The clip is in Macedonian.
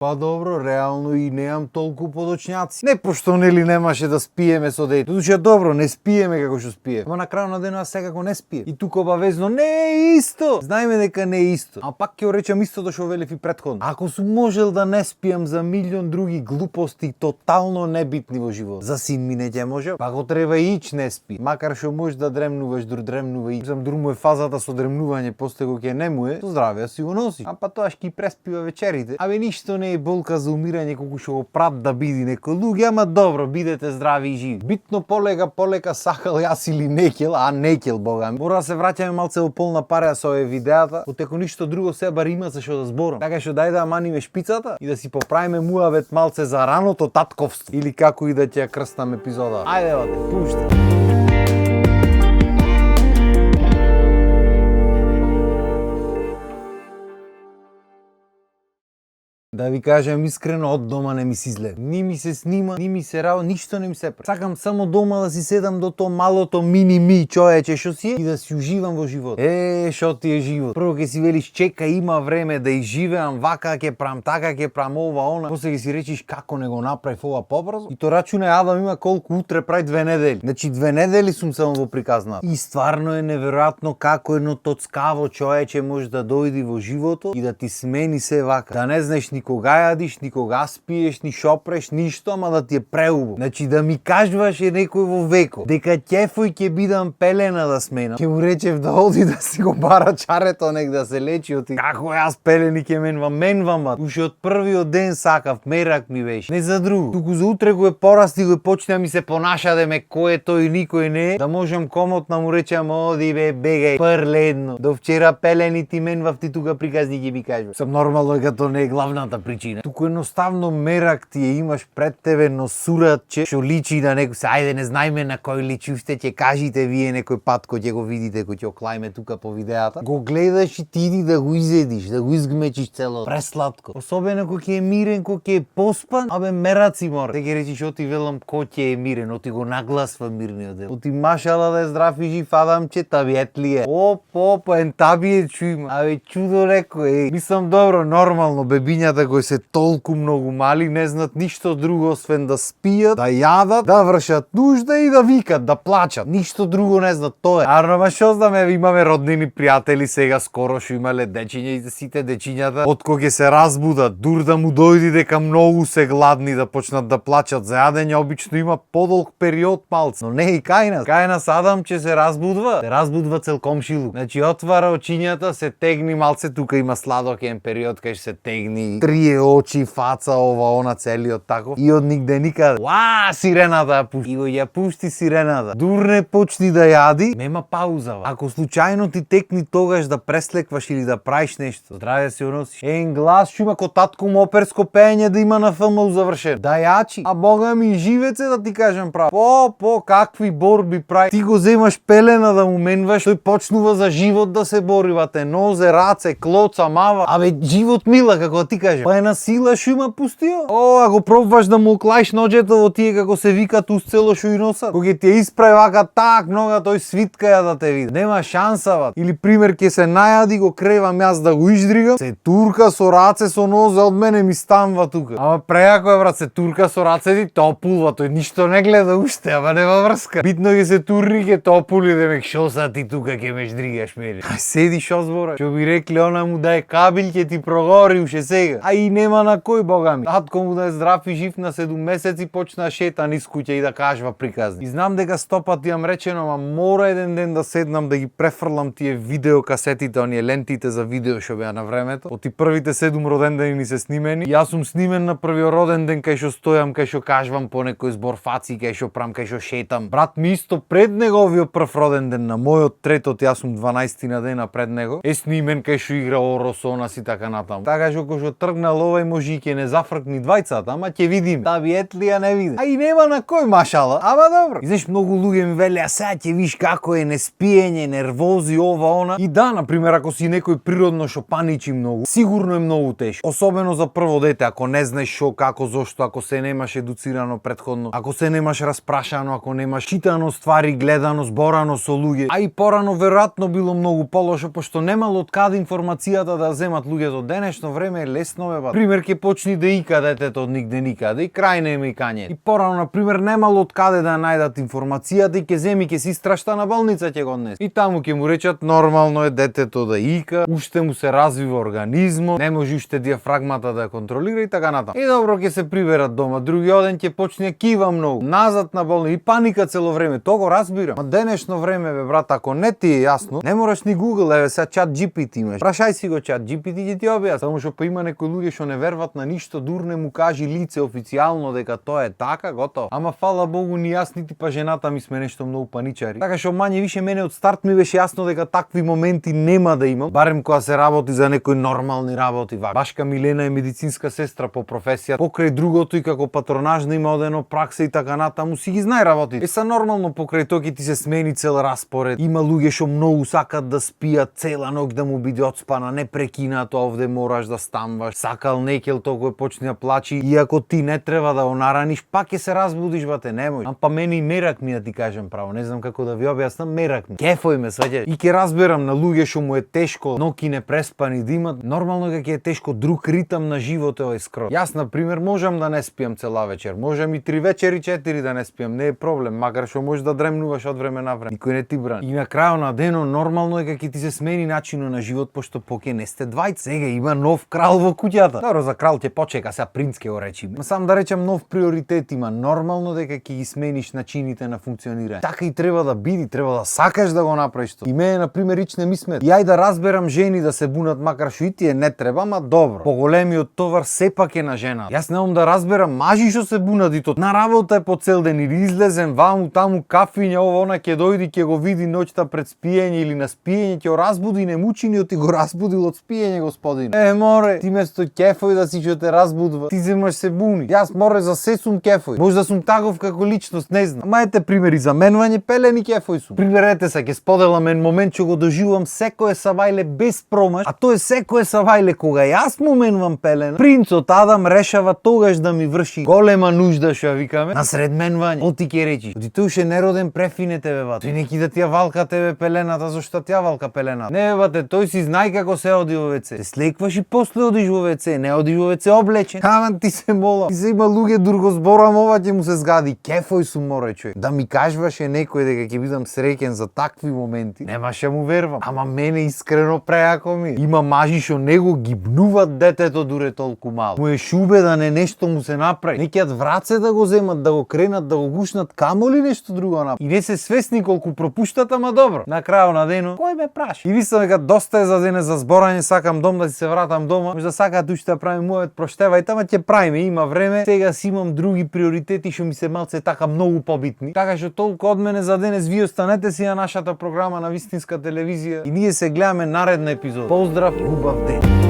Па добро, реално и немам толку подочњаци. Не пошто нели немаше да спиеме со дете. Додуше добро, не спиеме како што спие. Ама на крајот на денот секако не спие. И тука обавезно не е исто. Знаеме дека не е исто. А пак ќе речам истото што велев и претходно. Ако сум можел да не спиам за милион други глупости тотално небитни во живот, за син ми не ќе може. Па го треба ич не спи. Макар што може да дремнуваш, дремнува и сам друг му е фазата со дремнување, после го ќе не му е, со здраве си го носи. А па тоа ќе преспива вечерите. Абе ништо не е болка за умирање колку што го прат да биди некој луѓе, ама добро, бидете здрави и живи. Битно полека сакал јас или некел, а некел бога ми. Мора да се враќаме малце во полна пареа со овие видеата, отеко ништо друго се бар има за што да зборам. Така што дај да маниме шпицата и да си поправиме муавет малце за раното татковство или како и да ќе ја крстам епизода. Ајде бате, пушти. Да ви кажам искрено, од дома не ми се излева. Ни ми се снима, ни ми се рава, ништо не ми се прави. Сакам само дома да си седам до тоа малото мини-ми човече што си е и да си уживам во живот. Шо ти е живот? Прво ќе си велиш чека има време да изживеам, вака ќе прам, така ќе прам, ова, она. После ќе си речиш како не го направив ова побрзо. И то рачуне Адам има колку утре прави 2 недели. Значи 2 недели сум само во приказната. И стварно е неверојатно како едно тоцкаво човече може да дојде во животот и да ти смени се вака. Да не знаеш ни кога јадиш, ни кога спиеш, ни шопреш, ништо, ама да ти е преубаво. Значи да ми кажуваш е некој во веко, дека ќефој ќе бидам пелена да сменам. Ќе му речев да оди да си го бара чарето, нек да се лечи оти. Како јас пелени ќе менвам, бат. Уште од првиот ден сакав, мерак ми беше. Не за друго. Туку за утре го е порасти, го почне да ми се понаша да ме кој е тој и никој не е, да можам комотно му речам оди бе, бегај, прледно. До вчера пелени ти менвав, ти тука приказни ќе ми кажуваш. Сам нормално дека тоа не е главната причина. Туку едноставно мерак ти ја имаш пред тебе, но суратче што личи на некој. Ајде не знаеме на кој личи, уште ќе кажите вие некој пат кој ќе го видите, кој ќе оклајме тука по видеата. Го гледаш и ти иди да го изедиш, да го изгмечиш цело. Пресладко. Особено кој ќе е мирен, кој ќе е поспан, абе мераци мора. Те ќе речиш оти велам кој ќе е мирен, оти го нагласва мирниот дел. Оти машала да е здрав и жив Адамче, табиет ли е? Оп, ентабиет чујма. Абе чудо некој. Мислам добро, нормално бебињата кои се толку многу мали не знаат ништо друго освен да спијат, да јадат, да вршат нужда и да викат, да плачат. Ништо друго не знаат, тоа е. Арно што знаме, имаме роднини пријатели сега скоро што имале дечиња и сите дечињата од кога ќе се разбудат, дур да му дојде дека многу се гладни да почнат да плачат за јадење, обично има подолг период малце. Но не и кај нас. Кај нас Адам че се разбудва цел комшилук. Значи отвара очињата, се тегни малце, тука има сладокен период кај се тегни трие очи, фаца, ова, она, целиот тако. И од нигде никаде. Сирената ја пушти. И го ја пушти сирената. Дур не почни да јади, нема пауза. Ако случајно ти текни тогаш да преслекваш или да правиш нешто, здраве си уносиш. Глас што има ко татко му оперско пеење да има на ФМУ завршен. Да јачи. А бога ми живеце да ти кажам право. Какви борби прави. Ти го земаш пелена да му менваш, тој почнува за живот да се бори, вате нозе, раце, клоца, мава. Абе живот мила како ти кажам. Па е на сила што има пустио. Ако пробваш да му оклаиш ноџето во тие како се викат устело што и носат. Кога ти ја исправи вака так нога, тој свитка ја да те види. Нема шанса, бат. Или пример ќе се најади, го кревам јас да го издригам, се турка со раце со нозе, од мене ми станва тука. Ама преако е брат, се турка со раце ти топулва, тој ништо не гледа уште, ама нема врска. Битно ќе се турни, ќе топули да ме шо са ти тука ќе ме ждригаш мене. Седи шо збора. Што би рекли она му да е кабил ќе ти прогори уште сега. А и нема на кој бога ми. Татко му да е здрав и жив на 7 месеци почна шета низ куќа и да кажва приказни. И знам дека 100 пати јам речено, ама мора еден ден да седнам да ги префрлам тие видео касетите, оние лентите за видео што беа на времето. Оти првите 7 родендени ни се снимени. Јас сум снимен на првиот роден ден кај што стојам, кај што кажвам по некој збор фаци, кај што прам, кај што шетам. Брат ми исто пред неговиот прв роден ден, на мојот третот, јас сум 12 на дена пред него, е снимен кај што игра Оросонас и така натаму. Така што кога што тргнал овај може и ќе не зафркни двајцата, ама ќе видиме. Табиет ли ја не види. А и нема на кој машала. Ама добро. И знаеш многу луѓе ми велеа сега ќе виш како е неспиење, нервози, ова она. И да, на пример, ако си некој природно што паничи многу, сигурно е многу тешко. Особено за прво дете, ако не знаеш што, како, зошто, ако се немаш едуцирано претходно, ако се немаш распрашано, ако немаш читано ствари, гледано, зборано со луѓе. А и порано веројатно било многу полошо, пошто немало од каде информацијата да земат луѓето. Денешно време е лесно бе бат. Пример ќе почни да ика детето од нигде никаде и крај нема икање. И порано на пример немало од каде да најдат информацијата и ќе земи ќе си страшта на болница ќе го однесе. И таму ќе му речат нормално е детето да ика, уште му се развива организмот, не може уште диафрагмата да ја контролира и така натаму. И добро ќе се приберат дома, другиот ден ќе почне кива многу, назад на болни и паника цело време. Тоа го разбирам. Ма денешно време бе брат, ако не ти е јасно, не мораш ни Google, еве сега чат GPT имаш. Прашај си го чат GPT ќе ти објасни. Само што па има некои луѓе што не верват на ништо, дур не му кажи лице официјално дека тоа е така, готово. Ама фала Богу ни јас нити па жената ми сме нешто многу паничари. Така што мање више мене од старт ми беше јасно дека такви моменти нема да имам, барем кога се работи за некои нормални работи. Башка Милена е медицинска сестра по професија, покрај другото и како патронажна има одено пракса и така натаму си ги знае работите. Са нормално покрај тоа ќе ти се смени цел распоред. Има луѓе што многу сакат да спијат цела ноќ да му биде отспана, непрекинато овде мораш да станваш. Сакал некел тоа почне да плачи и ако ти не треба да го нараниш, пак ќе се разбудиш бате, немој. Ам па мене мерак ми да ти кажам право, не знам како да ви објаснам, мерак ми. Кефој ме, сваќаш. И ќе разберам на луѓе што му е тешко, ноки не преспани да имат, нормално дека ќе е тешко, друг ритам на живот е овој скроз. Јас на пример можам да не спиам цела вечер, можам и 3 вечери 4 да не спиам, не е проблем, макар што можеш да дремнуваш од време на време. Никој не ти брани. И на крајот на денот нормално е дека ќе ти се смени начинот на живот, пошто поќе не сте двајца. Сега има нов крал во куќата. Добро, за крал ќе почека, сега принц ќе го речи. Сам да речам нов приоритет има. Нормално дека ќе ги смениш начините на функционирање. Така и треба да биде, треба да сакаш да го направиш тоа. И мене на пример ичне ми смет. И ај да разберам жени да се бунат, макар што и тие не треба, ама добро. Поголемиот товар сепак е на жена. Јас немам да разберам мажи што се бунат и тоа. На работа е по цел ден или излезен ваму таму кафиња, ова она ќе дојди ќе го види ноќта пред спиење или на спиење ќе го разбуди, не мучини ти го разбудил од спиење господин. Море, ти место кефој да си што те разбудва, ти земаш се буни. Јас море за се сум кефој. Може да сум таков како личност, не знам. Ама ете примери за менување пелени кефој сум. Примерете се, ќе споделам еден момент што го доживувам секое савајле без промаш, а тоа е секое савајле кога јас му менувам пелена. Принцот Адам решава тогаш да ми врши голема нужда што ја викаме насред менување. Оти ќе речи, ти тој ше нероден префине тебе бат. Тој неки да ти ја валка тебе пелената, зашто ти ја валка пелената. Не бате, тој си знај како се оди во WC. Се слекваш и после одиш во WC, не одиш во WC облечен. Ама ти се молам. Ти се има луѓе дур го зборам ова ќе му се згади. Кефој сум море човек. Да ми кажваше некој дека ќе бидам среќен за такви моменти, немаше му вервам. Ама мене искрено преако ми. Има мажи што него гибнуваат детето дуре толку мало. Му е шубе да не нешто му се направи. Некијат враце да го земат, да го кренат, да го гушнат, камоли нешто друго направи. И не се свесни колку пропуштат, ама добро. На крајот на денот, кој ме праши? И мислам дека доста е за денес за зборање, сакам дом да си се вратам дома. Може да сакате уште да правиме мојот проштевајте, ама ќе правиме, има време. Сега си имам други приоритети што ми се малце така многу побитни. Така што толку од мене за денес, ви останете си на нашата програма на Вистинска телевизија и ние се гледаме наредна епизода. Поздрав и убав ден.